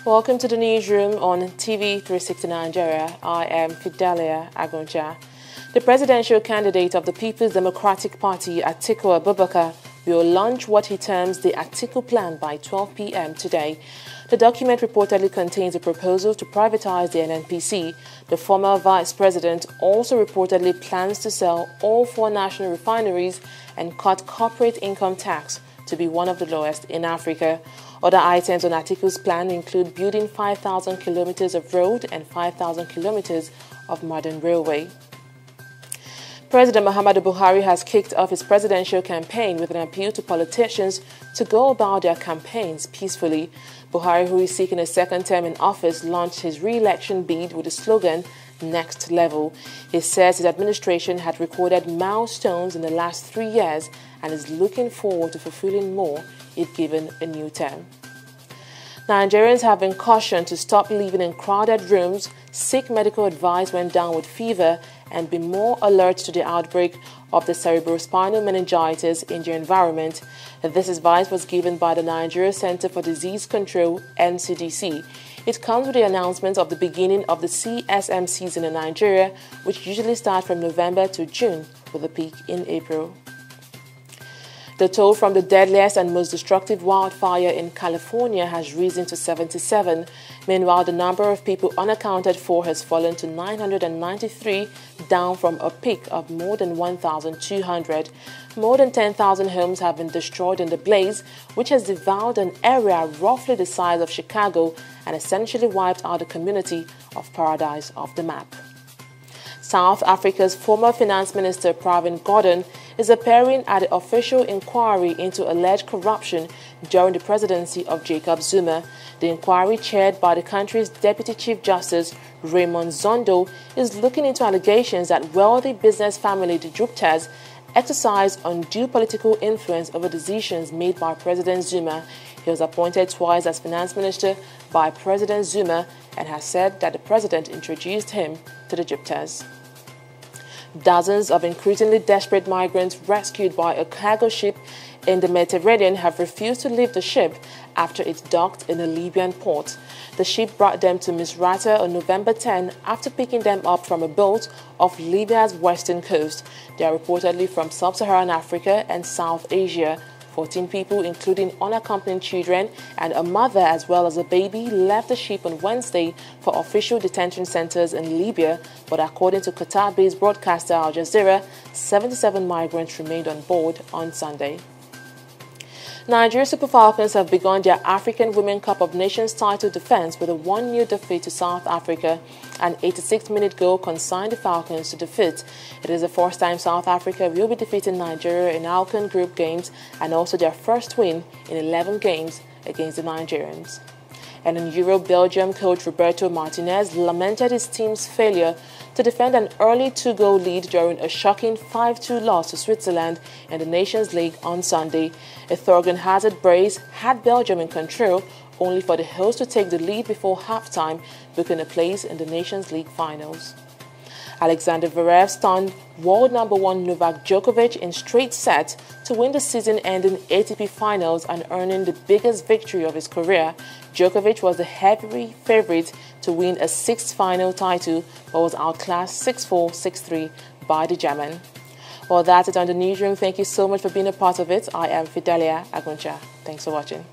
Welcome to the newsroom on TV 360 Nigeria. I am Fidelia Agunja. The presidential candidate of the People's Democratic Party, Atiku Abubakar, will launch what he terms the Atiku Plan by 12 p.m. today. The document reportedly contains a proposal to privatize the NNPC. The former vice president also reportedly plans to sell all 4 national refineries and cut corporate income tax to be one of the lowest in Africa. Other items on Atiku's plan include building 5,000 kilometers of road and 5,000 kilometers of modern railway. President Muhammadu Buhari has kicked off his presidential campaign with an appeal to politicians to go about their campaigns peacefully. Buhari, who is seeking a second term in office, launched his re-election bid with the slogan, "Next Level." He says his administration had recorded milestones in the last 3 years and is looking forward to fulfilling more if given a new term. Nigerians have been cautioned to stop living in crowded rooms, seek medical advice when down with fever, and be more alert to the outbreak of the cerebrospinal meningitis in their environment. This advice was given by the Nigeria Center for Disease Control, NCDC. It comes with the announcement of the beginning of the CSM season in Nigeria, which usually starts from November to June, with a peak in April. The toll from the deadliest and most destructive wildfire in California has risen to 77. Meanwhile, the number of people unaccounted for has fallen to 993, down from a peak of more than 1,200. More than 10,000 homes have been destroyed in the blaze, which has devoured an area roughly the size of Chicago and essentially wiped out the community of Paradise off the map. South Africa's former finance minister Pravin Gordhan is appearing at the official inquiry into alleged corruption during the presidency of Jacob Zuma. The inquiry, chaired by the country's Deputy Chief Justice Raymond Zondo, is looking into allegations that wealthy business family the Guptas exercised undue political influence over decisions made by President Zuma. He was appointed twice as finance minister by President Zuma and has said that the president introduced him to the Guptas. Dozens of increasingly desperate migrants rescued by a cargo ship in the Mediterranean have refused to leave the ship after it docked in a Libyan port. The ship brought them to Misrata on November 10 after picking them up from a boat off Libya's western coast. They are reportedly from sub-Saharan Africa and South Asia. 14 people, including unaccompanied children and a mother as well as a baby, left the ship on Wednesday for official detention centers in Libya, but according to Qatar-based broadcaster Al Jazeera, 77 migrants remained on board on Sunday. Nigeria Super Falcons have begun their African Women Cup of Nations title defense with a 1-0 defeat to South Africa. An 86-minute goal consigned the Falcons to defeat. It is the first time South Africa will be defeating Nigeria in AFCON group games and also their first win in 11 games against the Nigerians. And in Europe, Belgium coach Roberto Martinez lamented his team's failure to defend an early 2-goal lead during a shocking 5-2 loss to Switzerland in the Nations League on Sunday. A Thorgan Hazard brace had Belgium in control, only for the hosts to take the lead before halftime, booking a place in the Nations League finals. Alexander Zverev stunned world number 1 Novak Djokovic in straight sets to win the season-ending ATP Finals and earning the biggest victory of his career. Djokovic was the heavy favorite to win a 6th final title, but was outclassed 6-4, 6-3 by the German. Well, that's it on the newsroom. Thank you so much for being a part of it. I am Fidelia Agunja. Thanks for watching.